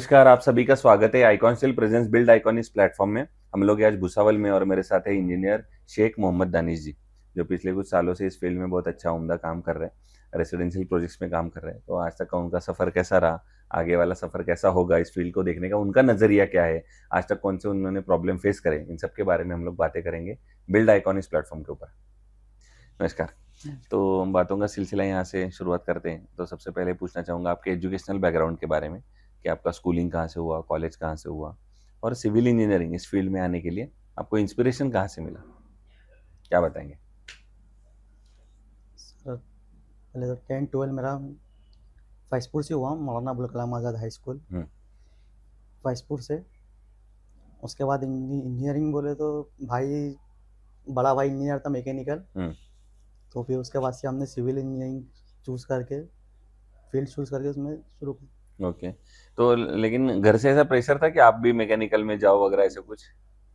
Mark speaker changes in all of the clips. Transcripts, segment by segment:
Speaker 1: नमस्कार, आप सभी का स्वागत है icon steel presence build icon इस प्लेटफॉर्म में। हम लोग आज भुसावल में और मेरे साथ है इंजीनियर शेख मोहम्मद दानिश जी, जो पिछले कुछ सालों से इस फील्ड में बहुत अच्छा उम्दा काम कर रहे हैं, रेसिडेंशियल प्रोजेक्ट्स में काम कर रहे हैं। तो आज तक का उनका सफ़र कैसा रहा, आगे वाला सफ़र कैसा होगा, इस फील्ड को देखने का उनका नज़रिया क्या है, आज तक कौन से उन्होंने प्रॉब्लम फेस करे, इन सब के बारे में हम लोग बातें करेंगे बिल्ड आइकॉन इस प्लेटफॉर्म के ऊपर। नमस्कार। तो हम बातों का सिलसिला यहाँ से शुरुआत करते हैं। तो सबसे पहले पूछना चाहूँगा आपके एजुकेशनल बैकग्राउंड के बारे में कि आपका स्कूलिंग कहाँ से हुआ, कॉलेज कहाँ से हुआ और सिविल इंजीनियरिंग इस फील्ड में आने के लिए आपको इंस्पिरेशन कहाँ से मिला, क्या बताएंगे?
Speaker 2: सर पहले तो 10-12 मेरा फैज़पुर से हुआ, मौलाना अबुल कलाम आज़ाद हाई स्कूल फैज़पुर से। उसके बाद इंजीनियरिंग बोले तो भाई, बड़ा भाई इंजीनियर था मैकेनिकल, तो फिर उसके बाद से हमने सिविल इंजीनियरिंग फील्ड चूज़ करके उसमें शुरू किया।
Speaker 1: ओके। तो लेकिन घर से ऐसा प्रेशर था कि आप भी मैकेनिकल में जाओ वगैरह ऐसा कुछ?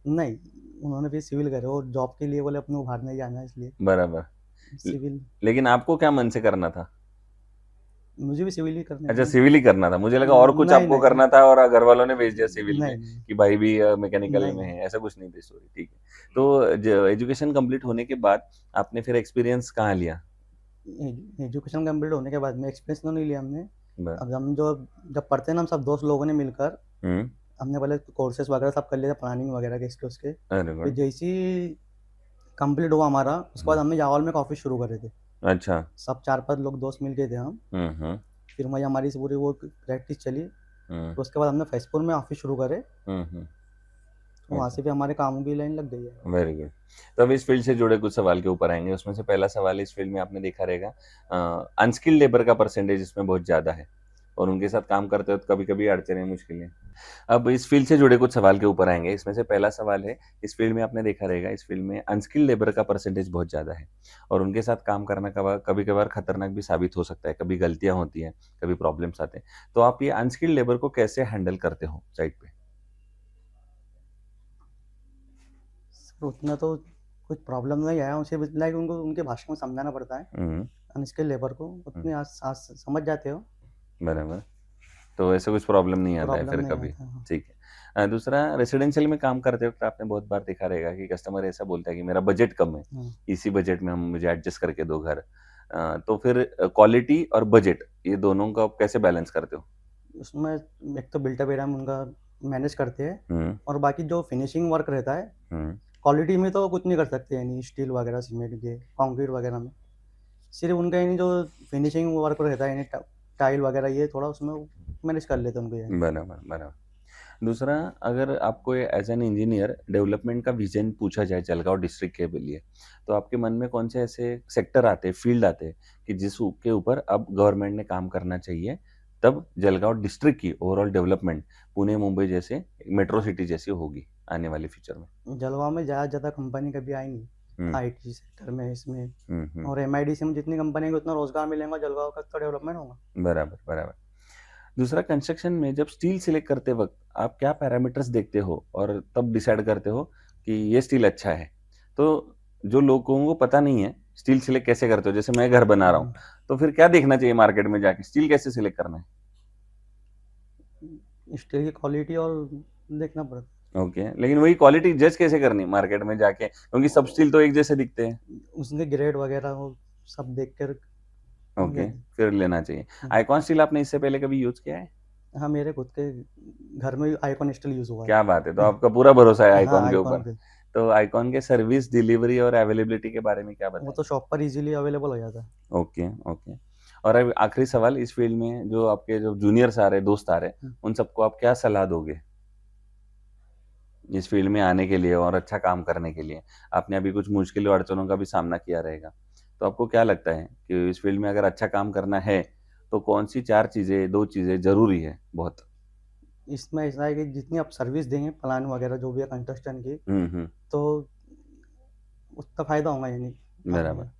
Speaker 2: नहीं, उन्होंने फिर सिविल करे और जॉब के लिए बोले अपने को बाहर नहीं जाना है, इसलिए
Speaker 1: बराबर।
Speaker 2: सिविल।
Speaker 1: लेकिन आपको क्या मन से करना था?
Speaker 2: मुझे भी सिविल ही करने
Speaker 1: अच्छा,
Speaker 2: थे।
Speaker 1: सिविल ही करना था, मुझे लगा और कुछ
Speaker 2: नहीं
Speaker 1: आपको
Speaker 2: नहीं
Speaker 1: करना था और घर वालों ने भेज दिया सिविल में
Speaker 2: नहीं नहीं
Speaker 1: कि भाई भी मैकेनिकल में
Speaker 2: नहीं
Speaker 1: है, ऐसा कुछ नहीं थी स्टोरी। ठीक है। तो एजुकेशन कंप्लीट होने के बाद आपने फिर एक्सपीरियंस कहाँ लिया?
Speaker 2: एजुकेशन कंप्लीट होने के बाद में एक्सपीरियंस तो नहीं लिया हमने।
Speaker 1: ब-
Speaker 2: अब हम जो जब पढ़ते हैं ना, हम सब दोस्त लोगों ने मिलकर
Speaker 1: हम्म।
Speaker 2: हमने पहले कोर्सेज वगैरह सब कर लिए थे, प्लानिंग वगैरह के इसके उसके।
Speaker 1: अरे
Speaker 2: फिर
Speaker 1: गुड।
Speaker 2: जैसे ही कंप्लीट हुआ हमारा, उसके बाद हमने यावल में एक ऑफिस शुरू करे थे।
Speaker 1: अच्छा।
Speaker 2: सब 4-5 लोग दोस्त मिल गए थे हम।
Speaker 1: हम्म।
Speaker 2: फिर वही हमारी पूरी वो प्रैक्टिस चली।
Speaker 1: हम्म।
Speaker 2: तो उसके बाद हमने फैज़पुर में ऑफिस शुरू करे,
Speaker 1: हम्म।
Speaker 2: तो वहाँ
Speaker 1: अच्छा,
Speaker 2: से भी हमारे कामों की लाइन लग गई है।
Speaker 1: Very good. तो अब इस फील्ड से जुड़े कुछ सवाल के ऊपर आएंगे। उसमें से पहला सवाल, इस फील्ड में आपने देखा रहेगा अनस्किल्ड लेबर का परसेंटेज इसमें बहुत ज़्यादा है और उनके साथ काम करते हो तो कभी कभी अड़चने मुश्किलें। अब इस फील्ड से जुड़े कुछ सवाल के ऊपर आएंगे। इसमें से पहला सवाल है, इस फील्ड में आपने देखा रहेगा इस फील्ड में अनस्किल्ड लेबर का परसेंटेज बहुत ज़्यादा है और उनके साथ काम करना कभी कभार खतरनाक भी साबित हो सकता है। कभी गलतियां होती हैं, कभी प्रॉब्लम्स आते हैं। तो आप ये अनस्किल्ड लेबर को कैसे हैंडल करते हो साइट पे?
Speaker 2: सर उतना तो कुछ प्रॉब्लम नहीं आया, उसे लाइक उनको उनके भाषा में समझाना पड़ता है।
Speaker 1: हम्म।
Speaker 2: अनस्किल्ड लेबर को
Speaker 1: हम्म,
Speaker 2: उतने समझ जाते हो,
Speaker 1: बराबर। तो ऐसा कुछ प्रॉब्लम नहीं आता है
Speaker 2: प्रॉब्लम
Speaker 1: फिर
Speaker 2: नहीं
Speaker 1: कभी?
Speaker 2: आता। हाँ।
Speaker 1: ठीक है। दूसरा, रेसिडेंशियल में काम करते वक्त आपने बहुत बार देखा रहेगा कि कस्टमर ऐसा बोलता है कि मेरा बजट कम है,
Speaker 2: हाँ।
Speaker 1: इसी बजट में हम मुझे एडजस्ट करके दो घर। तो फिर क्वालिटी और बजट ये दोनों का आप कैसे बैलेंस करते हो?
Speaker 2: उसमें एक तो बिल्टअप एरिया में उनका मैनेज करते हैं,
Speaker 1: हम्म।
Speaker 2: और बाकी जो फिनिशिंग वर्क रहता है,
Speaker 1: हम्म।
Speaker 2: क्वालिटी में तो कुछ नहीं कर सकते, यानी स्टील वगैरह, सीमेंट के, कंक्रीट वगैरह में सिर्फ उनका यानी जो फिनिशिंग वर्क रहता है, यानी टाइल वगैरह, ये थोड़ा उसमें मैनेज कर लेते हैं उनको यानी।
Speaker 1: बराबर बराबर। दूसरा, अगर आपको एज एन इंजीनियर डेवलपमेंट का विजन पूछा जाए जलगांव डिस्ट्रिक्ट के लिए, तो आपके मन में कौन से ऐसे सेक्टर आते हैं, फील्ड आते हैं कि के ऊपर अब गवर्नमेंट ने काम करना चाहिए, तब जलगांव डिस्ट्रिक्ट की ओवरऑल डेवलपमेंट पुणे मुंबई जैसे मेट्रो सिटी जैसी होगी आने वाले फ्यूचर में?
Speaker 2: जलगांव में ज़्यादा कंपनी कभी आई नहीं,
Speaker 1: हम्म।
Speaker 2: आईटी सेक्टर में इसमें।
Speaker 1: हम्म।
Speaker 2: और एमआईडीसी में जितनी कंपनी है उतना रोजगार मिलेगा, जलगांव का तो डेवलपमेंट होगा।
Speaker 1: बराबर बराबर। दूसरा, कंस्ट्रक्शन में जब स्टील सिलेक्ट करते वक्त आप क्या पैरामीटर्स देखते हो और तब डिसाइड करते हो कि ये स्टील अच्छा है? तो जो लोगों को पता नहीं है स्टील सिलेक्ट कैसे करते हो, जैसे मैं घर बना रहा हूँ, तो फिर क्या देखना चाहिए मार्केट में जाके, स्टील कैसे सिलेक्ट करना है?
Speaker 2: स्टील की क्वालिटी और देखना पड़ता
Speaker 1: ओके, लेकिन वही क्वालिटी जज कैसे करनी मार्केट में जाके, क्योंकि सब स्टील तो एक जैसे दिखते हैं।
Speaker 2: है, उसके ग्रेड वगैरह वो सब देख कर हो
Speaker 1: ओके,
Speaker 2: जाती है।
Speaker 1: फिर लेना चाहिए।
Speaker 2: हम्म।
Speaker 1: आइकॉन स्टील आपने इससे पहले कभी यूज किया है?
Speaker 2: हाँ, मेरे खुद के घर में आईकॉन स्टील यूज़ हुआ है।
Speaker 1: क्या बात है, तो आपका पूरा भरोसा है
Speaker 2: हाँ,
Speaker 1: आइकॉन के
Speaker 2: आईकॉन
Speaker 1: ऊपर।
Speaker 2: के।
Speaker 1: तो आइकॉन के सर्विस डिलीवरी और अवेलेबिलिटी के बारे में क्या
Speaker 2: वो
Speaker 1: बताएं?
Speaker 2: तो शॉप पर इजीली अवेलेबल हो जाता है।
Speaker 1: Okay okay. और अब आखिरी सवाल, इस फील्ड में जो आपके जो जूनियर्स आ रहे, दोस्त आ रहे,
Speaker 2: हम्म।
Speaker 1: उन सबको आप क्या सलाह दोगे इस फील्ड में आने के लिए और अच्छा काम करने के लिए? आपने अभी कुछ मुश्किल और अड़चनों का भी सामना किया रहेगा, तो आपको क्या लगता है कि इस फील्ड में अगर अच्छा काम करना है तो कौन सी 4 चीज़ें, 2 चीज़ें जरूरी है बहुत?
Speaker 2: इसमें ऐसा है कि जितनी आप सर्विस देंगे, प्लान वगैरह जो भी है कंस्ट्रक्शन की,
Speaker 1: हम्म।
Speaker 2: तो उसका फायदा होगा यानी आगे
Speaker 1: बराबर।
Speaker 2: में।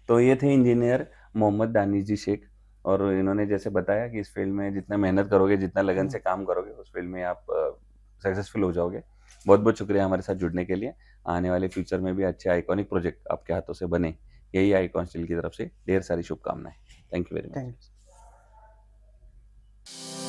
Speaker 1: तो ये थे इंजीनियर मोहम्मद दानिश जी शेख, और इन्होंने जैसे बताया कि इस फील्ड में जितना मेहनत करोगे, जितना लगन
Speaker 2: हम्म।
Speaker 1: से काम करोगे, उस फील्ड में आप सक्सेसफुल हो जाओगे। बहुत बहुत शुक्रिया हमारे साथ जुड़ने के लिए। आने वाले फ्यूचर में भी अच्छे आइकॉनिक प्रोजेक्ट आपके हाथों से बने, यही आइकॉन स्टील की तरफ से ढेर सारी शुभकामनाएं। Thank you very
Speaker 2: thank
Speaker 1: much.
Speaker 2: You.